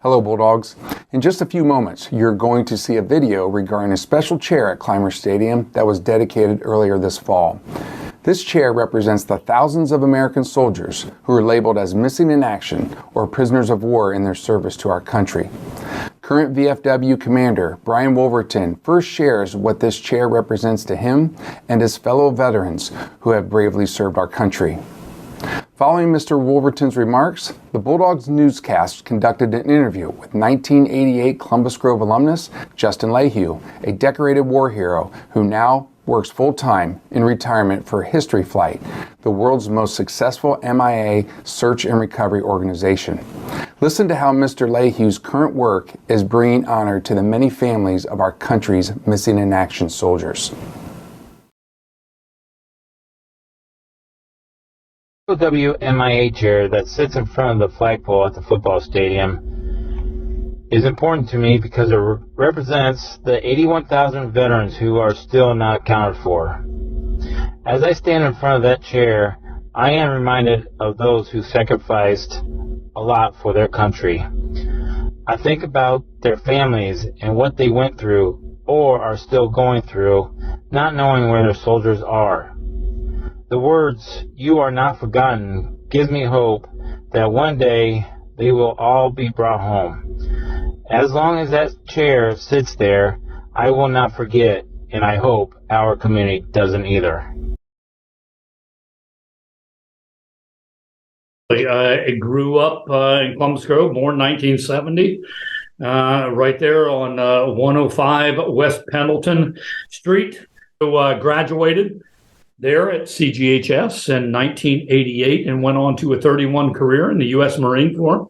Hello, Bulldogs. In just a few moments, you're going to see a video regarding a special chair at Clymer Stadium that was dedicated earlier this fall. This chair represents the thousands of American soldiers who are labeled as missing in action or prisoners of war in their service to our country. Current VFW Commander Brian Wolverton first shares what this chair represents to him and his fellow veterans who have bravely served our country. Following Mr. Wolverton's remarks, the Bulldogs newscast conducted an interview with 1988 Columbus Grove alumnus Justin Lehue, a decorated war hero who now works full-time in retirement for History Flight, the world's most successful MIA search and recovery organization. Listen to how Mr. Lehue's current work is bringing honor to the many families of our country's missing in action soldiers. POW MIA chair that sits in front of the flagpole at the football stadium is important to me because it represents the 81,000 veterans who are still not accounted for. As I stand in front of that chair, I am reminded of those who sacrificed a lot for their country. I think about their families and what they went through or are still going through, not knowing where their soldiers are. The words, "You are not forgotten," gives me hope that one day they will all be brought home. As long as that chair sits there, I will not forget, and I hope our community doesn't either. I grew up in Columbus Grove, born in 1970, right there on 105 West Pendleton Street. So graduated there at CGHS in 1988 and went on to a 31 career in the U.S. Marine Corps.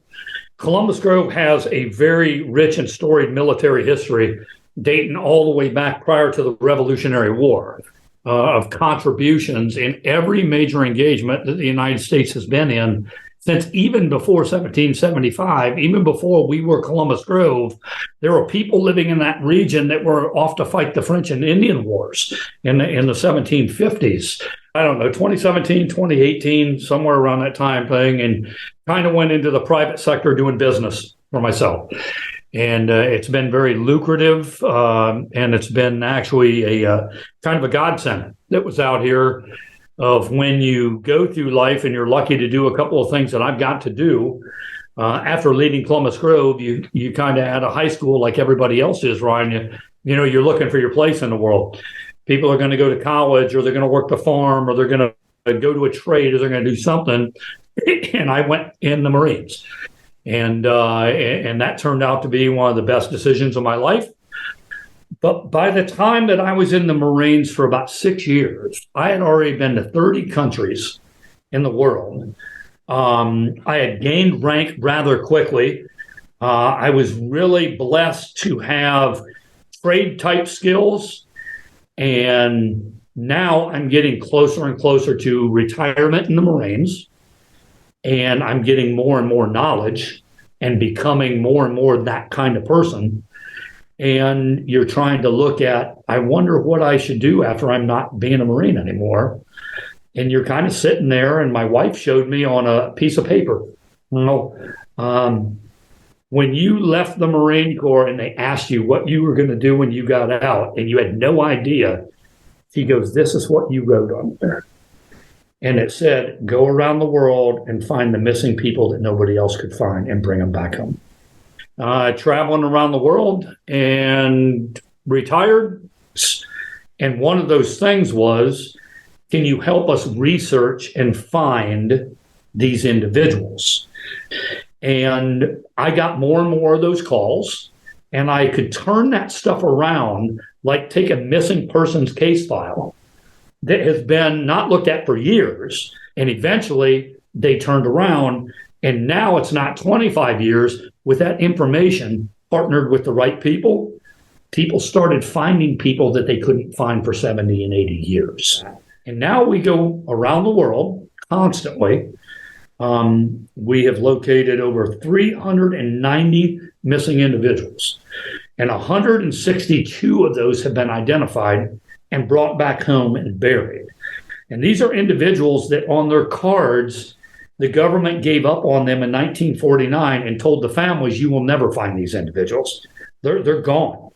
Columbus Grove has a very rich and storied military history dating all the way back prior to the Revolutionary War of contributions in every major engagement that the United States has been in since even before 1775, even before we were Columbus Grove. There were people living in that region that were off to fight the French and Indian Wars in the 1750s. I don't know, 2017, 2018, somewhere around that time thing, and kind of went into the private sector doing business for myself. And it's been very lucrative, and it's been actually a kind of a godsend that was out here of when you go through life and you're lucky to do a couple of things that I've got to do. After leaving Columbus Grove, you kind of at a high school like everybody else is, Ryan. You know, you're looking for your place in the world. People are going to go to college, or they're going to work the farm, or they're going to go to a trade, or they're going to do something. And I went in the Marines. And that turned out to be one of the best decisions of my life. But by the time that I was in the Marines for about 6 years, I had already been to 30 countries in the world. I had gained rank rather quickly. I was really blessed to have trade-type skills. And now I'm getting closer and closer to retirement in the Marines. And I'm getting more and more knowledge and becoming more and more that kind of person. And you're trying to look at, I wonder what I should do after I'm not being a Marine anymore. And you're kind of sitting there, and my wife showed me on a piece of paper, when you left the Marine Corps and they asked you what you were going to do when you got out and you had no idea, she goes, "This is what you wrote on there." And it said, "Go around the world and find the missing people that nobody else could find and bring them back home." Traveling around the world and retired. And one of those things was, can you help us research and find these individuals? And I got more and more of those calls, and I could turn that stuff around, like take a missing persons case file that has been not looked at for years, and eventually they turned around, and now it's not 25 years. With that information partnered with the right people, people started finding people that they couldn't find for 70 and 80 years. And now we go around the world constantly. We have located over 390 missing individuals, and 162 of those have been identified and brought back home and buried. And these are individuals that on their cards the government gave up on them in 1949 and told the families, you will never find these individuals. They're gone.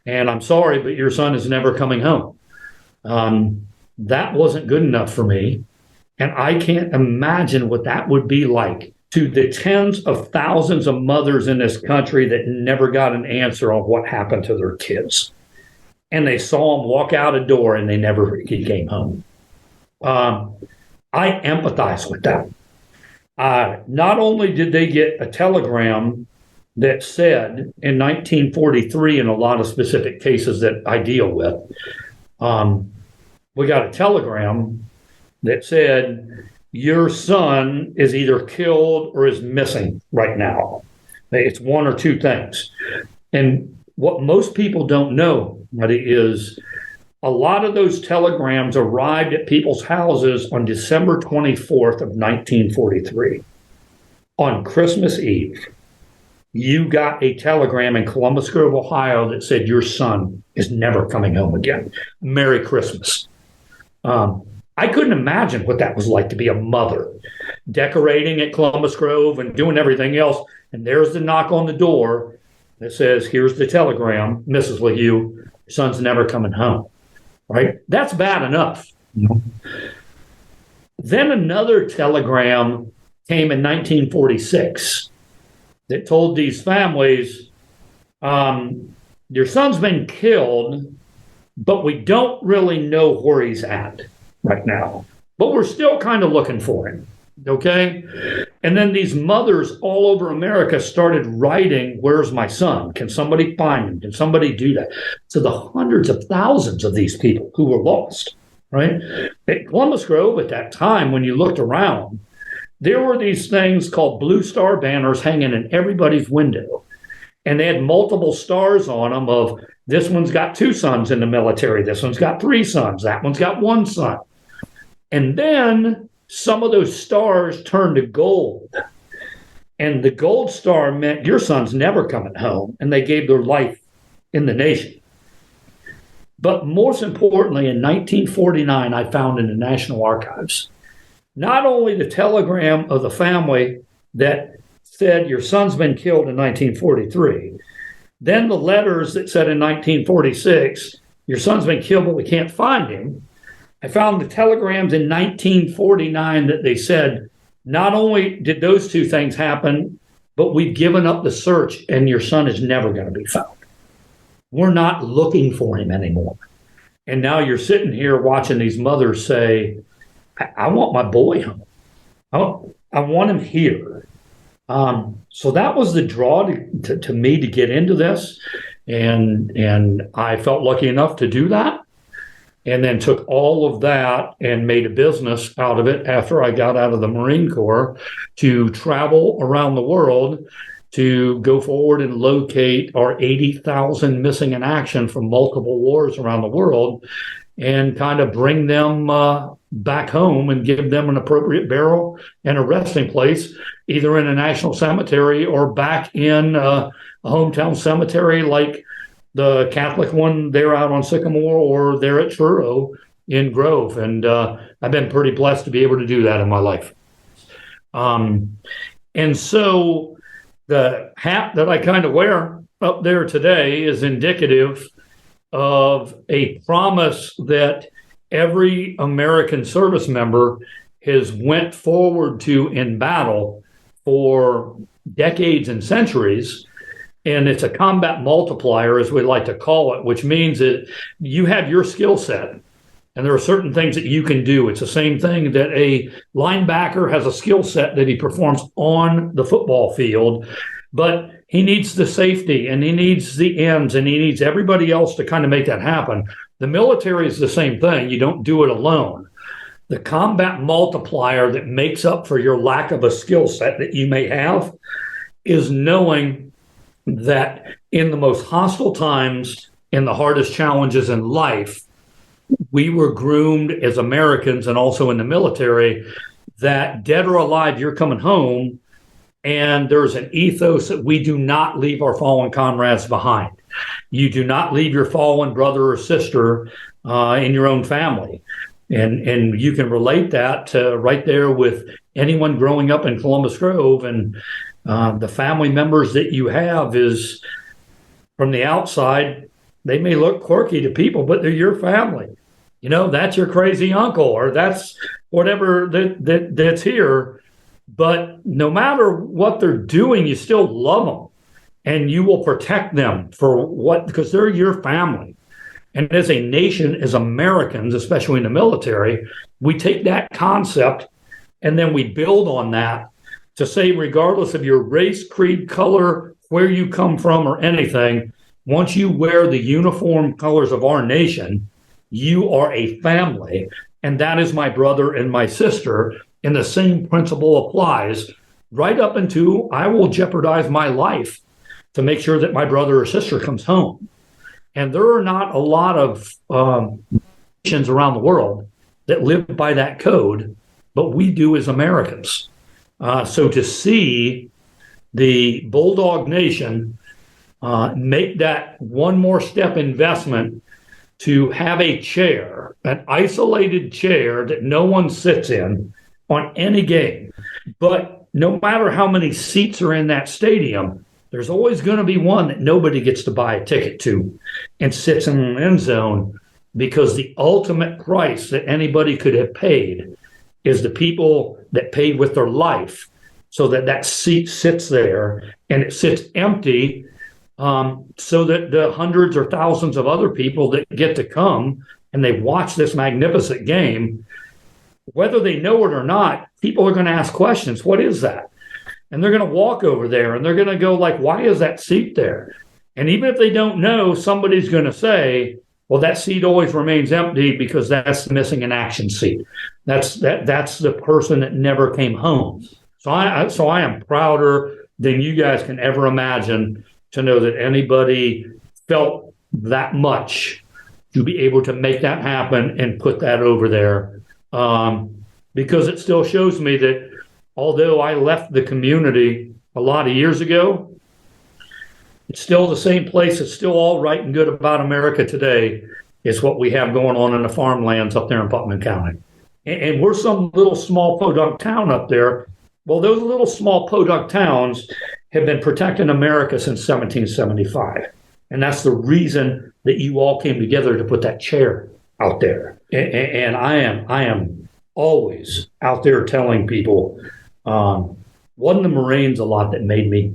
And I'm sorry, but your son is never coming home. That wasn't good enough for me. And I can't imagine what that would be like to the tens of thousands of mothers in this country that never got an answer on what happened to their kids. And they saw them walk out a door and they never came home. I empathize with that. Not only did they get a telegram that said in 1943, in a lot of specific cases that I deal with, we got a telegram that said, your son is either killed or is missing right now. It's one or two things. And what most people don't know, buddy, is a lot of those telegrams arrived at people's houses on December 24th of 1943. On Christmas Eve, you got a telegram in Columbus Grove, Ohio that said your son is never coming home again. Merry Christmas. I couldn't imagine what that was like to be a mother, decorating at Columbus Grove and doing everything else. And there's the knock on the door that says, here's the telegram, Mrs. LaHue, your son's never coming home. Right? That's bad enough. Then another telegram came in 1946 that told these families, your son's been killed, but we don't really know where he's at right now. But we're still kind of looking for him. Okay? And then these mothers all over America started writing, where's my son? Can somebody find him? Can somebody do that? So the hundreds of thousands of these people who were lost, right? At Columbus Grove at that time, when you looked around, there were these things called Blue Star banners hanging in everybody's window. And they had multiple stars on them of, this one's got 2 sons in the military. This one's got 3 sons. That one's got 1 son. And then some of those stars turned to gold. And the gold star meant your son's never coming home. And they gave their life in the nation. But most importantly, in 1949, I found in the National Archives, not only the telegram of the family that said your son's been killed in 1943, then the letters that said in 1946, your son's been killed, but we can't find him. I found the telegrams in 1949 that they said, not only did those 2 things happen, but we've given up the search and your son is never going to be found. We're not looking for him anymore. And now you're sitting here watching these mothers say, I want my boy home. I want him here. So that was the draw to me to get into this. And I felt lucky enough to do that. And then took all of that and made a business out of it after I got out of the Marine Corps to travel around the world to go forward and locate our 80,000 missing in action from multiple wars around the world and kind of bring them back home and give them an appropriate burial and a resting place, either in a national cemetery or back in a hometown cemetery like the Catholic one there out on Sycamore or there at Truro in Grove. And I've been pretty blessed to be able to do that in my life. And so the hat that I kind of wear up there today is indicative of a promise that every American service member has went forward to in battle for decades and centuries. And it's a combat multiplier, as we like to call it, which means that you have your skill set. And there are certain things that you can do. It's the same thing that a linebacker has a skill set that he performs on the football field, but he needs the safety and he needs the ends and he needs everybody else to kind of make that happen. The military is the same thing. You don't do it alone. The combat multiplier that makes up for your lack of a skill set that you may have is knowing that in the most hostile times, in the hardest challenges in life, we were groomed as Americans and also in the military that dead or alive, you're coming home. And there's an ethos that we do not leave our fallen comrades behind. You do not leave your fallen brother or sister in your own family. And you can relate that to right there with anyone growing up in Columbus Grove and the family members that you have is from the outside, they may look quirky to people, but they're your family. You know, that's your crazy uncle, or that's whatever that's here. But no matter what they're doing, you still love them and you will protect them because they're your family. And as a nation, as Americans, especially in the military, we take that concept and then we build on that to say, regardless of your race, creed, color, where you come from or anything, once you wear the uniform colors of our nation, you are a family. And that is my brother and my sister. And the same principle applies right up into I will jeopardize my life to make sure that my brother or sister comes home. And there are not a lot of nations around the world that live by that code, but we do as Americans. So to see the Bulldog Nation make that one more step investment to have a chair, an isolated chair that no one sits in on any game, but no matter how many seats are in that stadium, there's always going to be one that nobody gets to buy a ticket to and sits in an end zone, because the ultimate price that anybody could have paid is the people that paid with their life so that that seat sits there and it sits empty, so that the hundreds or thousands of other people that get to come and they watch this magnificent game, whether they know it or not, people are going to ask questions. What is that? And they're going to walk over there and they're going to go like, why is that seat there? And even if they don't know, somebody's going to say, well, that seat always remains empty because that's the missing in action seat. That's the person that never came home. So I am prouder than you guys can ever imagine to know that anybody felt that much to be able to make that happen and put that over there. Because it still shows me that although I left the community a lot of years ago, it's still the same place. It's still all right and good about America today is what we have going on in the farmlands up there in Putnam County. And we're some little small podunk town up there. Well, those little small podunk towns have been protecting America since 1775. And that's the reason that you all came together to put that chair out there. And I am always out there telling people, wasn't the Marines a lot that made me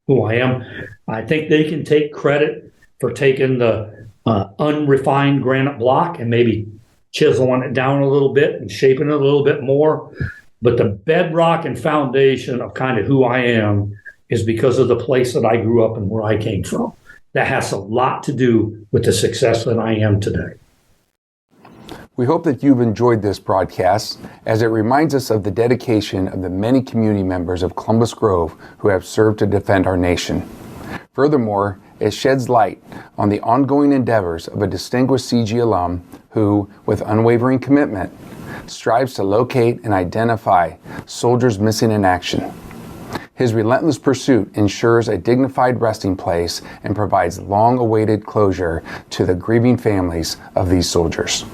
who I am? I think they can take credit for taking the unrefined granite block and maybe chiseling it down a little bit and shaping it a little bit more. But the bedrock and foundation of kind of who I am is because of the place that I grew up and where I came from. That has a lot to do with the success that I am today. We hope that you've enjoyed this broadcast, as it reminds us of the dedication of the many community members of Columbus Grove who have served to defend our nation. Furthermore, it sheds light on the ongoing endeavors of a distinguished CG alum who, with unwavering commitment, strives to locate and identify soldiers missing in action. His relentless pursuit ensures a dignified resting place and provides long-awaited closure to the grieving families of these soldiers.